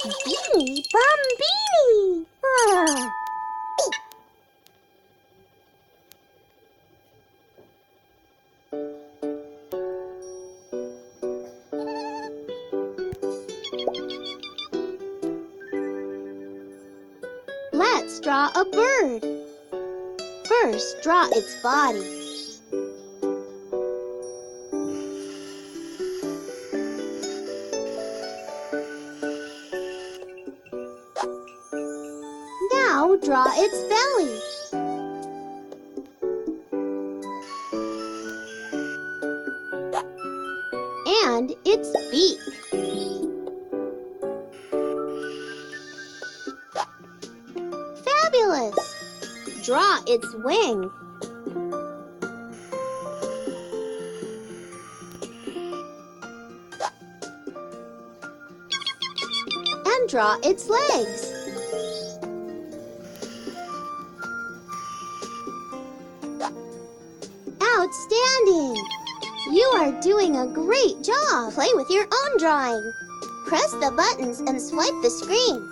Beanie Bombini! Ah. Let's draw a bird. First, draw its body. Now draw its belly. And its beak. Fabulous! Draw its wing. And draw its legs. Outstanding! You are doing a great job. Play with your own drawing. Press the buttons and swipe the screen.